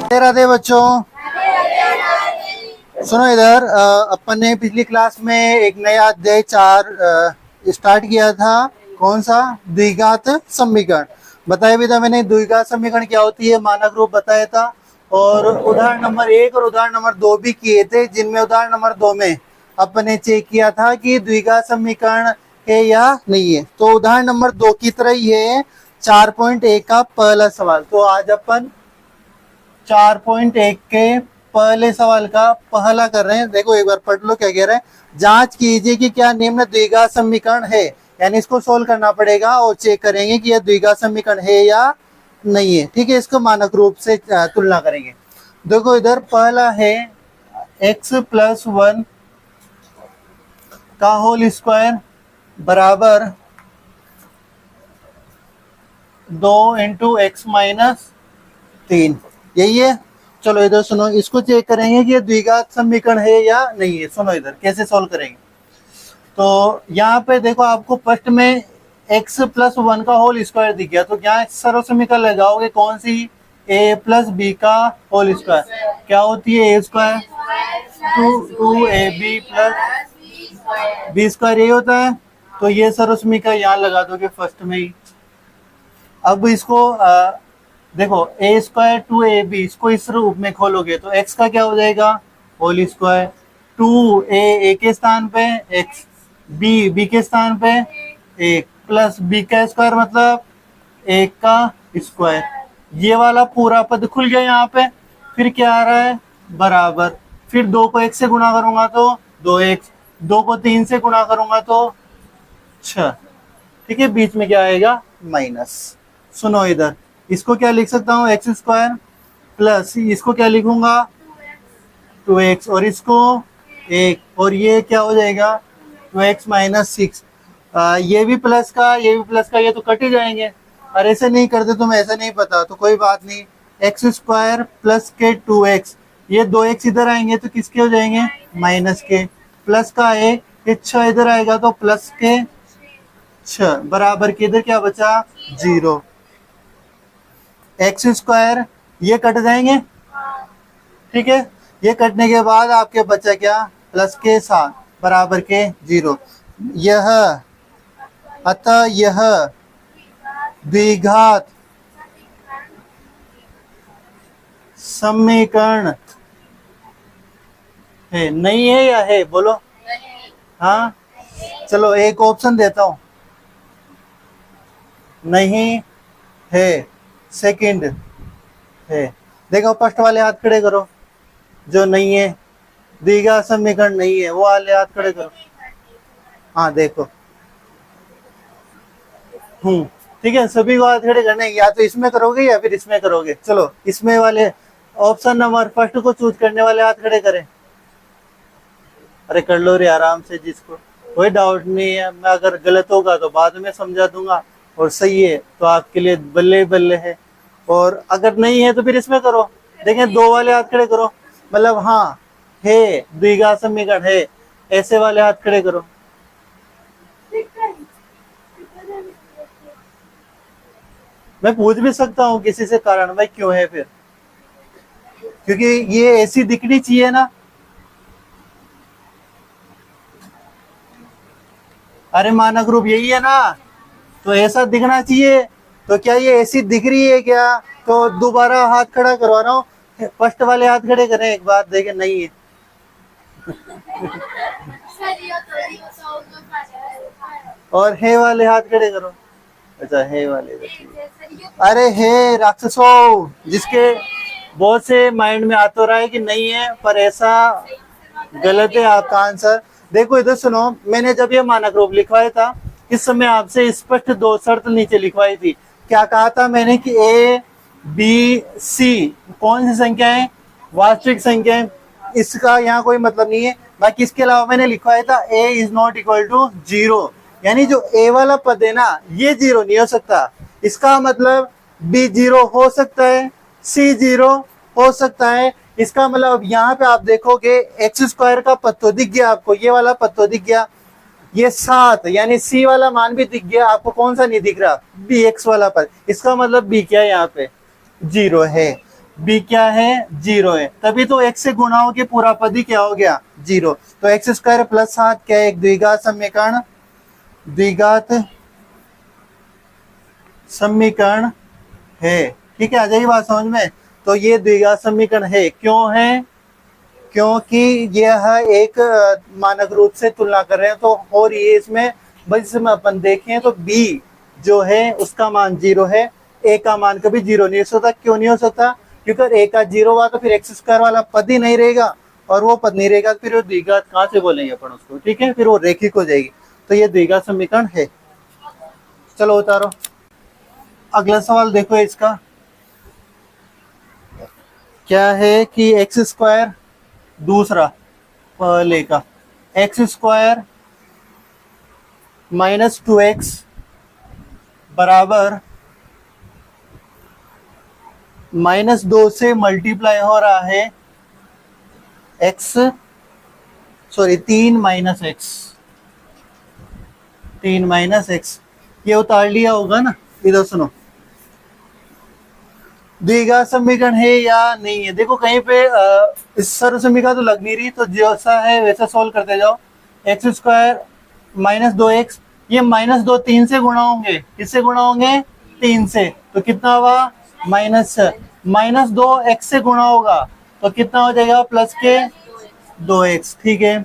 राधे राधे बच्चों। सुनो इधर, अपन ने पिछली क्लास में एक नया अध्याय 4 स्टार्ट किया था। कौन सा? द्विघात समीकरण। बताया भी था मैंने द्विघात समीकरण क्या होती है, मानक रूप बताया था। और उदाहरण नंबर 1 और उदाहरण नंबर 2 भी किए थे, जिनमें उदाहरण नंबर 2 में अपन ने चेक किया था कि द्विघात समीकरण है या नहीं है। तो उदाहरण नंबर 2 की तरह ही है 4.1 का पहला सवाल। तो आज अपन 4.1 के पहले सवाल का पहला कर रहे हैं। देखो एक बार पढ़ लो क्या कह रहे हैं। जांच कीजिए कि क्या निम्न द्विघात समीकरण है, यानी इसको सोल्व करना पड़ेगा और चेक करेंगे कि यह द्विघात समीकरण है या नहीं है। ठीक है, इसको मानक रूप से तुलना करेंगे। देखो इधर पहला है x+1 का होल स्क्वायर बराबर 2 × x-3, यही है। चलो इधर सुनो, इसको चेक करेंगे कि ये द्विघात समीकरण है या नहीं है। सुनो इधर कैसे सॉल्व करेंगे। तो यहाँ पे देखो आपको फर्स्ट में x+1 का होल स्क्वायर दिख गया, तो यहाँ सर्व समीकरण लगाओगे कौन सी? a+b का होल स्क्वायर क्या होती है? a square 2ab + b square, यही होता है। तो ये सर्व समीकरण यहाँ लगा दोगे फर्स्ट में ही। अब इसको देखो a² 2ab, इसको इस रूप में खोलोगे तो x का क्या हो जाएगा? होल स्क्वायर 2a के स्थान पे x, b के स्थान पे 1 प्लस b का स्क्वायर मतलब 1 का स्क्वायर। ये वाला पूरा पद खुल गया यहाँ पे। फिर क्या आ रहा है? बराबर, फिर 2 को 1 से गुणा करूंगा तो 2x, 2 को 3 से गुणा करूंगा तो 6। ठीक है, बीच में क्या आएगा? माइनस। सुनो इधर, इसको क्या लिख सकता हूँ? x² प्लस इसको क्या लिखूंगा? 2x, और इसको 1, और ये क्या हो जाएगा? 2x - 6। ये भी प्लस का, ये भी प्लस का, ये तो कट ही जाएंगे। और ऐसे नहीं करते तो मैं ऐसा नहीं पता तो कोई बात नहीं। x² प्लस के 2x, ये 2x इधर आएंगे तो किसके हो जाएंगे? माइनस के। प्लस का 1, ये 6 इधर आएगा तो प्लस के 6, बराबर के इधर क्या बचा? 0। x² ये कट जाएंगे। ठीक है, ये कटने के बाद आपके बचा क्या? प्लस के 7 बराबर के 0। यह अतः यह द्विघात समीकरण है, नहीं है या है? बोलो। हाँ, चलो एक ऑप्शन देता हूं, नहीं है। सेकंड है। देखो फर्स्ट वाले हाथ खड़े करो, जो नहीं है, द्विघात समीकरण नहीं है, वो वाले हाथ खड़े करो। हाँ देखो, ठीक है, सभी को हाथ खड़े करने, या तो इसमें करोगे या फिर इसमें करोगे। चलो इसमें वाले ऑप्शन नंबर फर्स्ट को चूज करने वाले हाथ खड़े करें। अरे कर लो रे आराम से, जिसको कोई डाउट नहीं है। मैं अगर गलत होगा तो बाद में समझा दूंगा, और सही है तो आपके लिए बल्ले बल्ले है, और अगर नहीं है तो फिर इसमें करो। देखें, 2 वाले हाथ खड़े करो, मतलब हाँ है, द्विघात समीकरण है, ऐसे वाले हाथ खड़े करो। मैं पूछ भी सकता हूँ किसी से कारण भाई क्यों है, फिर क्योंकि ये ऐसी दिखनी चाहिए ना। अरे मानक रूप यही है ना, तो ऐसा दिखना चाहिए। तो क्या ये ऐसी दिख रही है क्या? तो दोबारा हाथ खड़ा करवा रहा हूँ, फर्स्ट वाले हाथ खड़े करें एक बार, देखें नहीं है। और है वाले हाथ खड़े करो। अच्छा है वाले, अरे है राक्षसों, जिसके बहुत से माइंड में आ तो रहा है कि नहीं है, पर ऐसा गलत है आपका आंसर। देखो इधर सुनो, मैंने जब ये मानक रूप लिखवाया था इस समय आपसे स्पष्ट 2 शर्त नीचे लिखवाई थी। क्या कहा था मैंने कि a, b, c कौन सी संख्या है? वास्तविक संख्या है। इसका यहाँ कोई मतलब नहीं है। बाकी इसके अलावा मैंने लिखवाया था a is not equal to 0, यानी जो a वाला पद है ना, ये 0 नहीं हो सकता। इसका मतलब b 0 हो सकता है, c 0 हो सकता है। इसका मतलब अब यहाँ पे आप देखोगे x² का पद तो दिख गया आपको, ये वाला पद तो दिख गया, ये 7 यानी c वाला मान भी दिख गया आपको। कौन सा नहीं दिख रहा? bx वाला पद। इसका मतलब b क्या है? यहाँ पे 0 है। बी क्या है, 0 है, तभी तो x से गुणा होके पूरा पद ही क्या हो गया, 0। तो एक्स स्क्वायर प्लस 7 क्या है, एक द्विघात समीकरण, द्विघात समीकरण है। ठीक है, आ जाएगी बात समझ में। तो ये द्विघात समीकरण है, क्यों है, क्योंकि यह एक मानक रूप से तुलना कर रहे हैं, तो हो रही है इसमें। बस इसमें अपन देखें तो b जो है उसका मान 0 है, a का मान कभी 0 नहीं हो सकता। क्यों नहीं हो सकता, क्योंकि a का 0 हुआ तो फिर एक्स स्क्वायर वाला पद ही नहीं रहेगा, और वो पद नहीं रहेगा फिर वो द्विघात कहाँ से बोलेंगे अपन उसको, ठीक है, फिर वो रेखिक हो जाएगी। तो ये द्विघात समीकरण है। चलो उतारो, अगला सवाल देखो इसका क्या है कि एक्स स्क्वायर, दूसरा पहले का, एक्स स्क्वायर माइनस 2x बराबर -2 से मल्टीप्लाई हो रहा है x, sorry 3 minus x, 3 minus x, ये उतार लिया होगा ना। इधर सुनो, द्विघात समीकरण है या नहीं है, देखो कहीं पे इस सर्व समीकरण तो लग नहीं रही, तो जैसा है वैसा सोल्व करते जाओ। एक्स स्क्वायर -2x, ये -2 3 से गुणा होंगे, किससे गुणा होंगे, 3 से, तो कितना हुआ, -2 x से गुणा होगा तो कितना हो जाएगा, प्लस के 2x। ठीक है,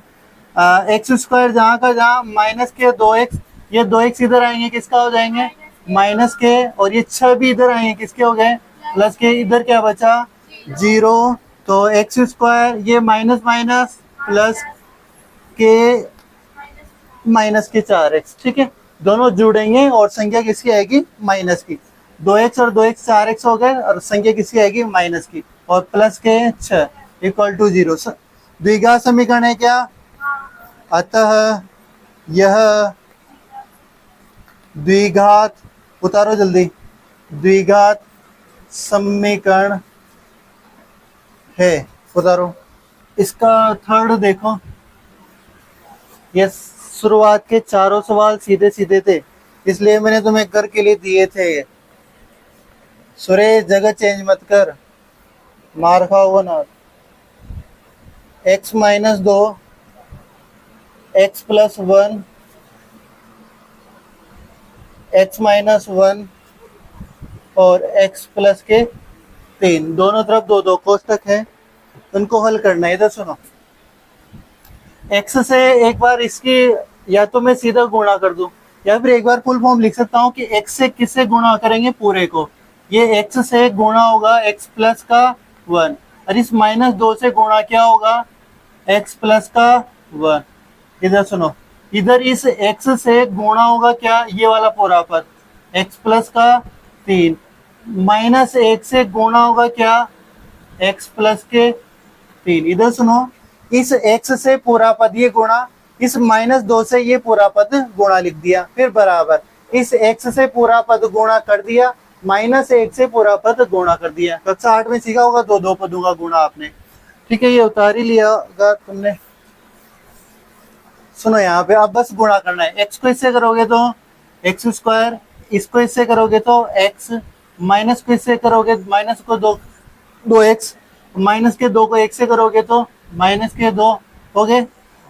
एक्स स्क्वायर जहाँ का जहाँ, माइनस के 2x, ये 2x इधर आएंगे, किसका हो जाएंगे, माइनस के, और ये 6 भी इधर आएंगे, किसके हो गए, प्लस के। इधर क्या बचा, 0। तो एक्स स्क्वायर ये माइनस माइनस प्लस के माइनस के 4x, ठीक है, दोनों जुड़ेंगे और संख्या किसकी आएगी, माइनस की। 2x और 2x 4x हो गए, और संख्या किसकी आएगी, माइनस की, और प्लस के 6 इक्वल टू 0। द्विघात समीकरण है क्या, अतः यह द्विघात, उतारो जल्दी, द्विघात समीकरण है, उतारो। इसका थर्ड देखो, ये शुरुआत के चारों सवाल सीधे सीधे थे, इसलिए मैंने तुम्हें कर के लिए दिए थे। सुरेश जगह चेंज मत कर, मार खाओ ना। x -2, x + 1, x -1 और x प्लस के 3, दोनों तरफ दो दो कोष्टक है, उनको हल करना है। इधर सुनो, x से एक बार इसकी या तो मैं सीधा गुणा कर दूं, या फिर एक बार फुल फॉर्म लिख सकता हूं कि x से किससे गुणा करेंगे, पूरे को। ये x से गुणा होगा x प्लस का 1, और इस -2 से गुणा क्या होगा, x प्लस का 1। इधर सुनो, इधर इस x से गुणा होगा क्या, ये वाला पूरा पद, x प्लस का 3, -1 से गुणा होगा क्या, x प्लस के 3। इधर सुनो, इस x से पूरा पद ये गुणा, इस -2 से ये पूरा पद गुणा लिख दिया, फिर बराबर इस x से पूरा पद गुणा कर दिया, -1 से पूरा पद गुणा कर दिया। कक्षा 8 में सीखा होगा दो दो पदों का गुणा आपने, ठीक है, ये उतार ही लिया होगा तुमने। सुनो यहाँ पे अब बस गुणा करना है, x को इससे करोगे तो एक्स स्क्वायर, इसको इससे करोगे तो x, माइनस को इससे करोगे, माइनस को 2x, माइनस के 2 को 1 से करोगे तो माइनस के 2 हो गए।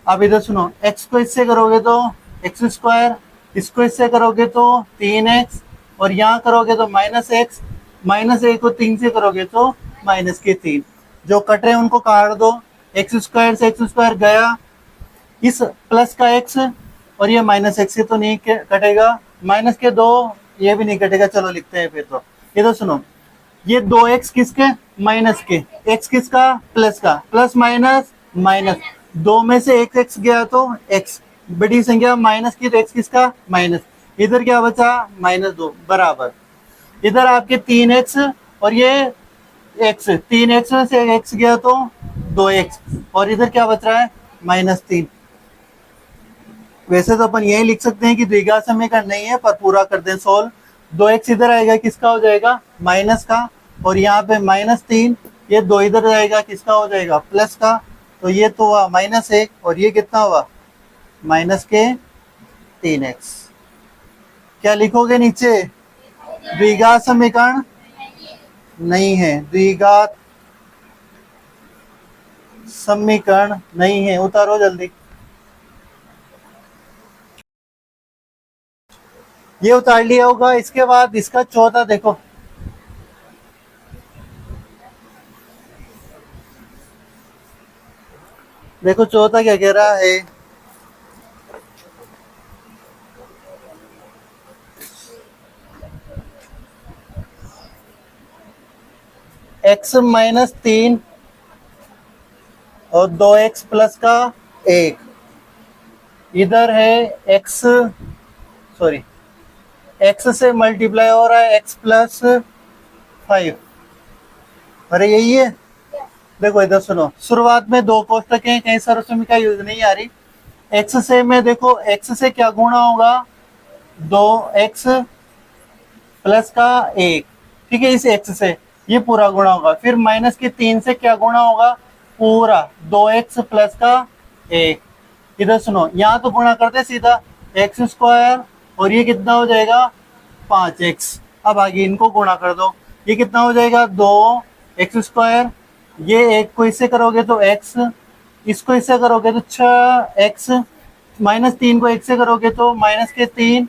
अब इधर सुनो, x को इससे करोगे तो एक्स स्क्वायर, इसको इससे करोगे तो 3x, और यहाँ करोगे तो -x, -1 को 3 से करोगे तो माइनस के 3। जो कट रहे हैं उनको काट दो, एक्स स्क्वायर से एक्स स्क्वायर गया, इस प्लस का x और ये -x से तो नहीं कटेगा, माइनस के 2 ये भी नहीं कटेगा। चलो लिखते हैं फिर तो। ये तो सुनो, ये 2x किसके, माइनस के, x किसका, प्लस का, प्लस माइनस माइनस, 2 में से एक x गया तो x, बड़ी संख्या माइनस की तो x किसका, माइनस, इधर क्या बचा, -2 बराबर, इधर आपके 3x और ये x, 3x में से x गया तो 2x, और इधर क्या बच रहा है, -3। वैसे तो अपन यही लिख सकते हैं कि द्विघात समीकरण नहीं है, पर पूरा कर दें सोल्व। 2x इधर आएगा, किसका हो जाएगा, माइनस का, और यहाँ पे -3, ये 2 इधर जाएगा, किसका हो जाएगा, प्लस का, तो ये तो हुआ -1, और ये कितना हुआ, माइनस के 3x। क्या लिखोगे नीचे, द्विघात समीकरण नहीं है, द्विघात समीकरण नहीं है, उतारो जल्दी। ये उतार लिया होगा। इसके बाद इसका चौथा देखो, देखो चौथा क्या कह रहा है। x माइनस 3 और 2x प्लस का 1, इधर है x, सॉरी x से मल्टीप्लाई हो रहा है x प्लस 5। अरे यही है। देखो इधर सुनो, शुरुआत में दो कोष्टक हैं, कहीं सरस्वती का यूज नहीं आ रही। x से मैं देखो x से क्या गुणा होगा, 2x प्लस का 1, ठीक है, इस x से ये पूरा गुणा होगा। फिर माइनस के 3 से क्या गुणा होगा, पूरा 2x प्लस का 1। इधर सुनो, यहाँ तो गुणा करते सीधा एक्स स्क्वायर, और ये कितना हो जाएगा 5x। अब आगे इनको गुणा कर दो, ये कितना हो जाएगा 2x स्क्वायर, ये एक को इससे करोगे तो x, इसको इससे करोगे तो 6x, माइनस 3 को 1 से करोगे तो माइनस के 3,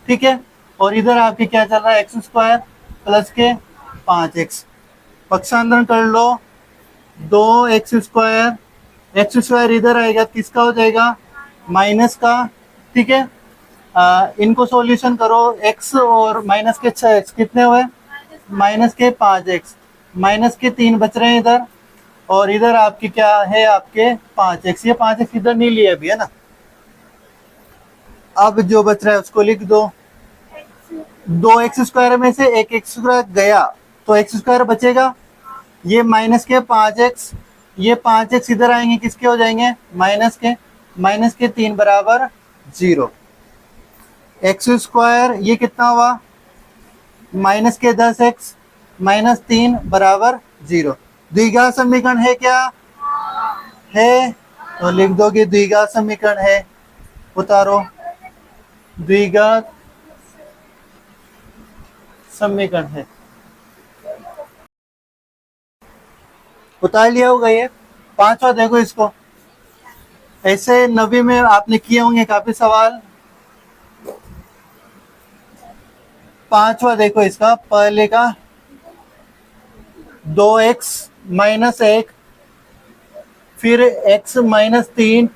ठीक है। और इधर आपके क्या चल रहा है, एक्स स्क्वायर प्लस के 5x। पक्षांतरण कर लो, 2x स्क्वायर, एक्स स्क्वायर इधर आएगा, किसका हो जाएगा, माइनस का, ठीक है। इनको सॉल्यूशन करो, x और माइनस के 6x कितने हुए, माइनस के 5x, माइनस के 3 बच रहे हैं इधर, और इधर आपकी क्या है, आपके 5x। ये 5x इधर नहीं लिए अभी, है ना। अब जो बच रहा है उसको लिख दो, 2x स्क्वायर में से एक एक्स स्क्वायर गया तो एक्स स्क्वायर बचेगा, ये माइनस के 5x, ये 5x इधर आएंगे, किसके हो जाएंगे, माइनस के 3 बराबर 0। एक्स स्क्वायर ये कितना हुआ, माइनस के 10x माइनस 3 बराबर 0। द्विघात समीकरण है क्या, है, तो लिख दो कि द्विघात समीकरण है। उतारो, द्विघात समीकरण है, उतार लिया होगा ये। पांचवा देखो इसको, ऐसे नवी में आपने किए होंगे काफी सवाल। पांचवा देखो इसका, पहले का 2x माइनस 1, फिर x माइनस 3,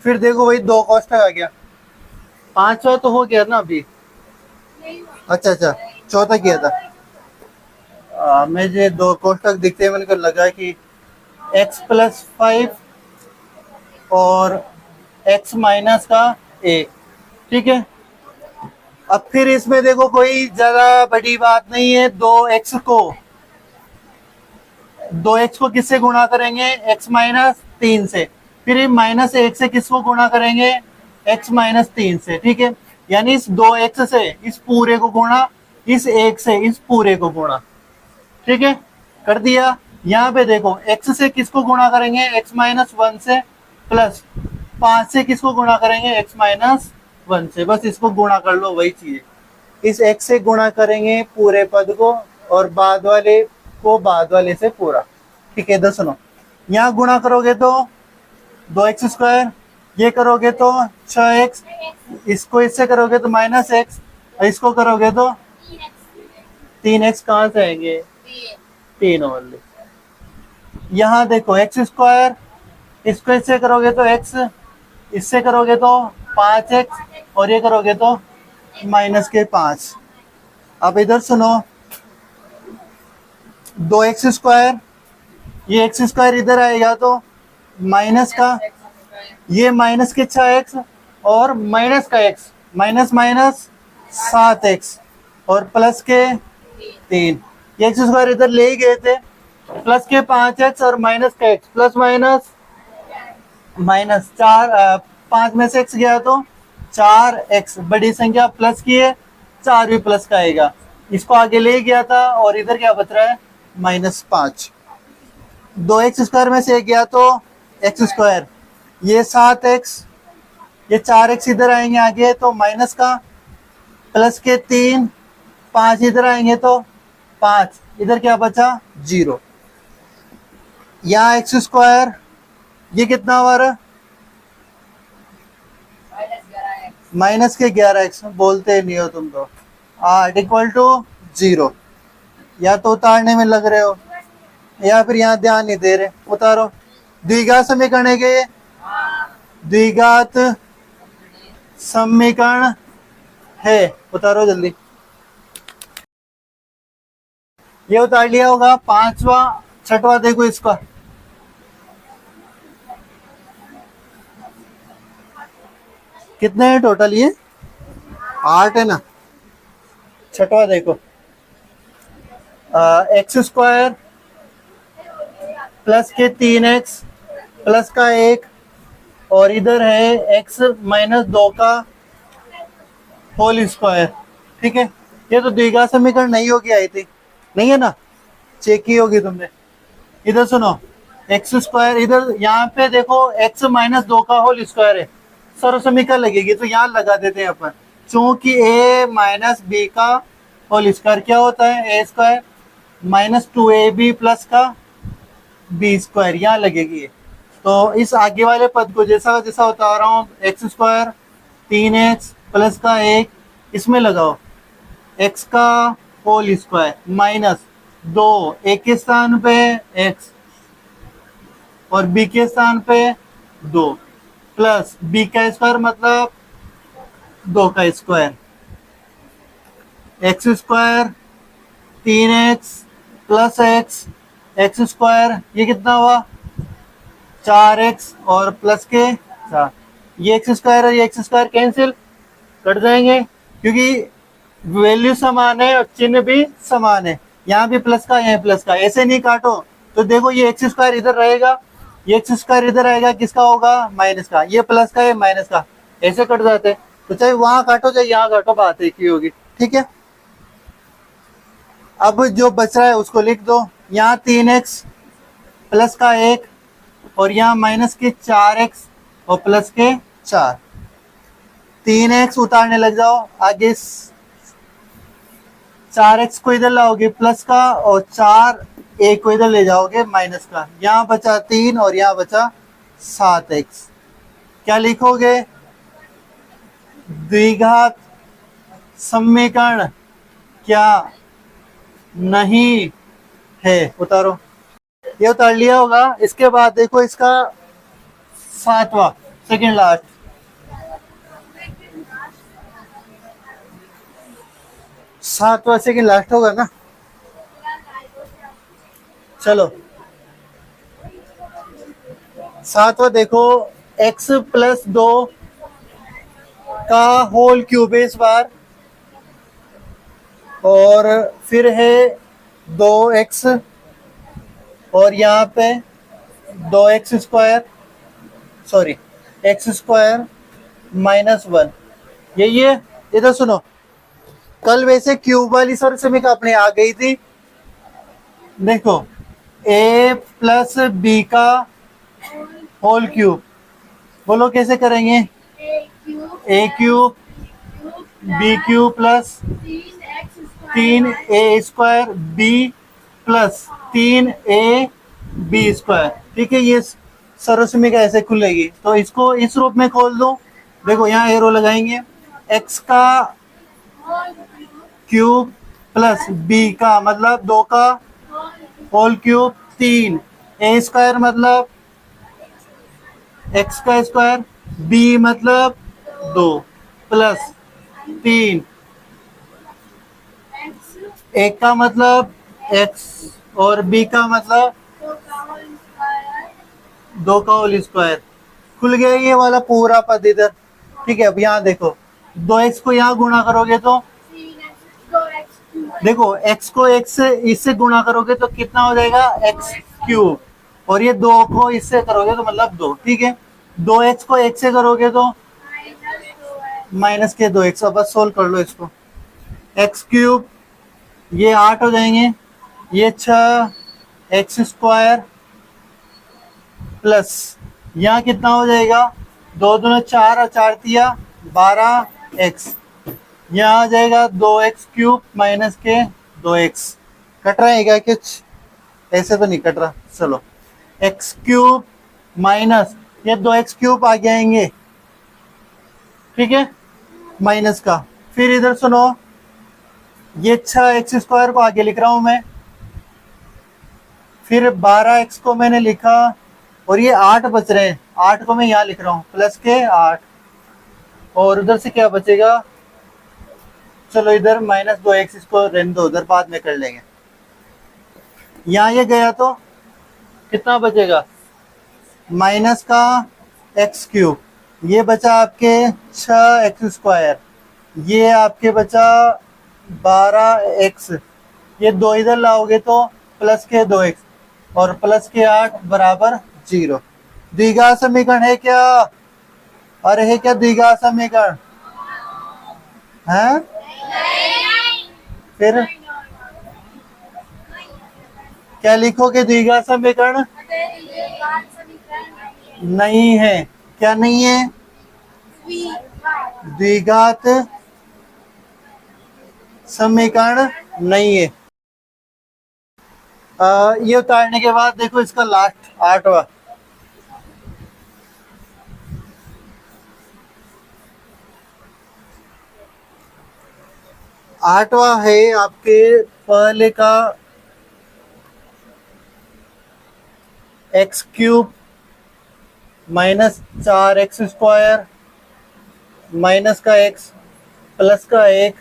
फिर देखो वही दो कोष्टक आ गया। पांचवा तो हो गया ना अभी, अच्छा अच्छा, चौथा किया था। मुझे दो कोष्टक दिखते हैं, मैंने को लगा कि x प्लस 5 और x माइनस का 1, ठीक है। अब फिर इसमें देखो कोई ज्यादा बड़ी बात नहीं है, 2x को किससे गुणा करेंगे, x माइनस 3 से, फिर माइनस 1 से किसको गुणा करेंगे, x माइनस 3 से, ठीक है। यानी इस 2x से इस पूरे को गुणा, इस 1 से इस पूरे को गुणा, ठीक है, कर दिया। यहाँ पे देखो x से किसको गुणा करेंगे, x माइनस 1 से, प्लस 5 से किसको गुणा करेंगे, x माइनस 1 से, बस इसको गुणा कर लो, वही चीज। इस x से गुणा करेंगे पूरे पद को, और बाद वाले को बाद वाले से पूरा, ठीक है। इधर सुनो, यहाँ गुणा करोगे तो 2x स्क्वायर, ये करोगे तो 6x, इसको इससे करोगे तो माइनस x, और इसको करोगे तो 3x, कहाँ से आएंगे, 3 ओनली। यहाँ देखो एक्स स्क्वायर, इसको इससे करोगे तो x, इससे करोगे तो 5x, और ये करोगे तो माइनस के 5। अब इधर सुनो, 2x स्क्वायर, ये x स्क्वायर इधर आएगा तो माइनस का, ये माइनस के 6x और माइनस का x, माइनस माइनस 7x और प्लस के 3, ये x स्क्वायर इधर ले ही गए थे, प्लस के 5x और माइनस का x, प्लस माइनस माइनस 4, 5 में से x गया तो 4x, बड़ी संख्या प्लस की है, 4 भी प्लस का आएगा, इसको आगे ले गया था, और इधर क्या बच रहा है, -5। 2x स्क्वायर में से एक गया तो x स्क्वायर, ये 7x, ये 4x इधर आएंगे आगे तो माइनस का, प्लस के 3, 5 इधर आएंगे तो 5, इधर क्या बचा 0। यहाँ एक्स स्क्वायर ये कितना हमारा माइनस के 11x, बोलते नहीं हो तुम तो। Equal to 0। या तो उतारने में लग रहे हो या फिर यहाँ ध्यान नहीं दे रहे, उतारो। द्विघात समीकरण है क्या ये? द्विघात समीकरण है, उतारो जल्दी। ये उतार लिया होगा। पांचवा छठवा देखो इसका, कितने हैं टोटल? ये 8 है ना। छठवा देखो, एक्स स्क्वायर प्लस के 3x प्लस का 1 और इधर है x माइनस 2 का होल स्क्वायर। ठीक है, ये तो द्विघात समीकरण नहीं होगी आई थी, नहीं है ना, चेक की होगी तुमने। इधर सुनो, एक्स स्क्वायर इधर यहाँ पे देखो x माइनस 2 का होल स्क्वायर है, सर्व समीकरण लगेगी तो यहाँ लगा देते हैं अपन। चूंकि a माइनस बी का होल स्क्वायर क्या होता है, a square minus 2ab plus का बी स्क्वायर, यहाँ लगेगी। तो इस आगे वाले पद को जैसा जैसा बता रहा हूँ, एक्स स्क्वायर 3x प्लस का 1 इसमें लगाओ, x का होल स्क्वायर माइनस 2 a के स्थान पे x और b के स्थान पे 2 प्लस b का स्क्वायर मतलब 2 का square, x square 3x plus x square ये कितना हुआ 4x और प्लस के 4। ये एक्स स्क्वायर और ये एक्स स्क्वायर कैंसिल कट जाएंगे क्योंकि वैल्यू समान है और चिन्ह भी समान है। यहाँ भी प्लस का यहाँ प्लस का, ऐसे नहीं काटो। तो देखो ये एक्स स्क्वायर इधर रहेगा, ये एक्स स्क्वायर इधर आएगा, किसका होगा माइनस का, ये प्लस का ये माइनस का, ऐसे कट जाते। तो चाहे वहां काटो चाहे यहाँ काटो, बात एक ही होगी। ठीक है, अब जो बच रहा है उसको लिख दो। यहाँ 3x प्लस का 1 और यहाँ माइनस के 4x और प्लस के 4। 3x उतारने लग जाओ, आगे 4x को इधर लाओगे प्लस का और 4a को इधर ले जाओगे माइनस का। यहाँ बचा 3 और यहाँ बचा 7x। क्या लिखोगे, द्विघात समीकरण क्या नहीं है, उतारो। ये उतार लिया होगा। इसके बाद देखो इसका सातवां सेकंड लास्ट, सातवां सेकंड लास्ट होगा ना। चलो सातवां देखो, x प्लस 2 का होल क्यूब है इस बार, और फिर है 2x और यहाँ पे 2x square, sorry x square minus 1। ये इधर सुनो, कल वैसे क्यूब वाली सर्व समीकरण अपने आ गई थी। देखो a प्लस बी का होल क्यूब, बोलो कैसे करेंगे, a cube B cube plus 3a square B plus 3a B square. ठीक है, ये सर्व समीकरण ऐसे खुलेगी। तो इसको इस रूप में खोल दो। देखो यहाँ एरो लगाएंगे, x का क्यूब प्लस b का मतलब 2 का होल क्यूब 3, a स्क्वायर मतलब x का स्क्वायर, b मतलब 2 प्लस 3, एक का मतलब x और b का मतलब 2 का होल स्क्वायर। खुल गया ये वाला पूरा पद इधर। ठीक है, अब यहाँ देखो 2x को यहाँ गुणा करोगे तो देखो x को x से इससे गुणा करोगे तो कितना हो जाएगा x क्यूब, और ये 2 को इससे करोगे तो मतलब 2। ठीक है, 2x को x से करोगे तो माइनस के 2x। अब बस सोल्व कर लो इसको, x क्यूब ये 8 हो जाएंगे, ये 6 एक्स स्क्वायर प्लस यहाँ कितना हो जाएगा 2 दूना 4 और 4 तिया 12x, यहाँ आ जाएगा 2x क्यूब माइनस के 2x। कट रहा है क्या कुछ? ऐसे तो नहीं कट रहा। चलो, एक्स क्यूब माइनस ये 2x³ आगे आएंगे, ठीक है, माइनस का। फिर इधर सुनो, ये 6x² को आगे लिख रहा हूं मैं, फिर 12x को मैंने लिखा, और ये 8 बच रहे हैं, 8 को मैं यहाँ लिख रहा हूँ प्लस के 8, और उधर से क्या बचेगा? चलो इधर -2x, इसको रहने दो, उधर बाद में कर लेंगे। यहाँ ये गया तो कितना बचेगा? माइनस का x³, ये बचा आपके 6x², ये आपके बचा 12x, ये 2 इधर लाओगे तो प्लस के 2x, और प्लस के 8 बराबर 0। द्विघात समीकरण है क्या? अरे है क्या द्विघात समीकरण? है? फिर क्या लिखोगे? द्विघात समीकरण नहीं है। क्या नहीं है? द्विघात समीकरण नहीं है। ये उतारने के बाद देखो इसका लास्ट 8वां, है आपके पहले का x³ -4x² माइनस का x प्लस का 1,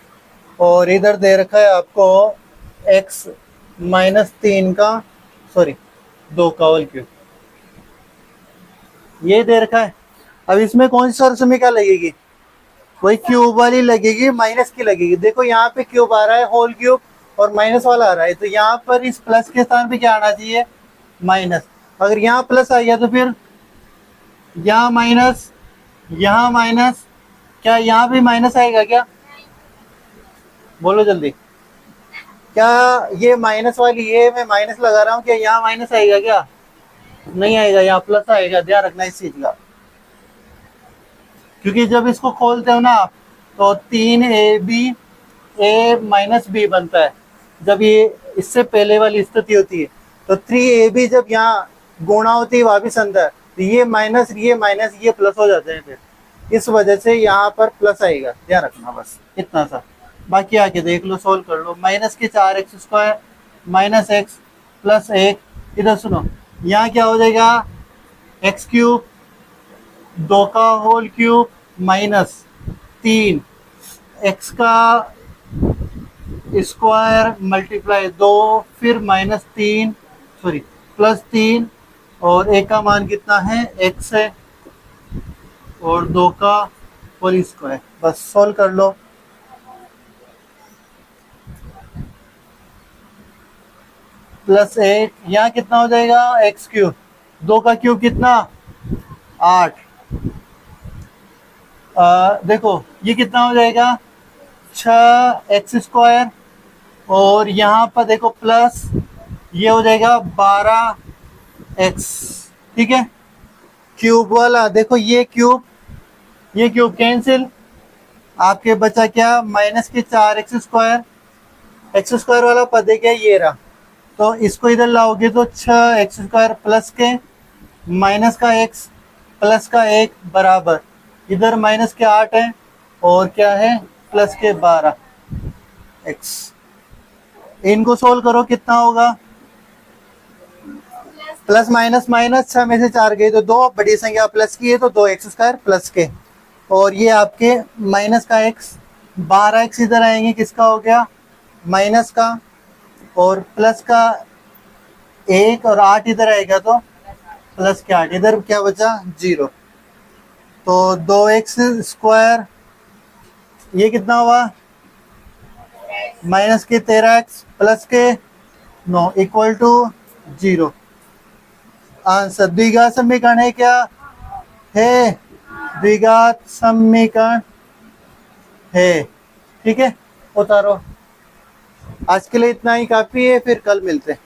और इधर दे रखा है आपको x -3 का, सॉरी 2 का होल क्यूब, ये दे रखा है। अब इसमें कौन सी सरसमीका लगेगी? वही क्यूब वाली लगेगी, माइनस की लगेगी। देखो यहाँ पे क्यूब आ रहा है, होल क्यूब, और माइनस वाला आ रहा है, तो यहाँ पर इस प्लस के स्थान पे क्या आना चाहिए? माइनस। अगर यहाँ प्लस आ गया तो फिर यहाँ माइनस, यहाँ माइनस, क्या यहाँ भी माइनस आएगा क्या? बोलो जल्दी। क्या ये माइनस वाली, ये मैं माइनस लगा रहा हूँ, क्या यहाँ माइनस आएगा क्या? नहीं आएगा, यहाँ प्लस आएगा, ध्यान रखना इस चीज का। क्योंकि जब इसको खोलते हो ना तो 3ab a - b बनता है, जब ये इससे पहले वाली स्थिति होती है। तो 3ab जब यहाँ गुणा होती है वापिस अंदर, तो ये माइनस, ये प्लस हो जाते हैं, फिर इस वजह से यहाँ पर प्लस आएगा, ध्यान रखना बस इतना सा। बाकी आके देख लो, सोल्व कर लो। माइनस के 4x² माइनस x प्लस 1, इधर सुनो, यहाँ क्या हो जाएगा? x³ 2 का होल क्यूब माइनस 3 x का स्क्वायर मल्टीप्लाई 2, फिर -3, सॉरी +3, और एक का मान कितना है? x है, और 2 का होल स्क्वायर। बस सोल्व कर लो। +1, यहाँ कितना हो जाएगा? x³, 2 का क्यूब कितना? 8। देखो ये कितना हो जाएगा? 6x², और यहाँ पर देखो प्लस, ये हो जाएगा 12x, ठीक है। क्यूब वाला देखो, ये क्यूब कैंसिल, आपके बचा क्या? माइनस के 4x², x² वाला पद है क्या? ये रहा। तो इसको इधर लाओगे तो 6x² प्लस के माइनस का x प्लस का 1 बराबर, इधर माइनस के 8 है, और क्या है? प्लस के 12x। इनको सोल्व करो, कितना होगा? प्लस माइनस माइनस, 6 में से 4 गई तो 2, बड़ी संख्या प्लस की है तो 2x² प्लस के, और ये आपके माइनस का x, 12x इधर आएंगे, किसका हो गया? माइनस का, और प्लस का 1, और 8 इधर आएगा तो प्लस के 8, इधर क्या बचा? 0। तो 2x², ये कितना हुआ? माइनस के 13x प्लस के 9 इक्वल टू 0। आंसर द्विघात समीकरण है क्या? है, द्विघात समीकरण है, ठीक है। उतारो। आज के लिए इतना ही काफी है, फिर कल मिलते हैं।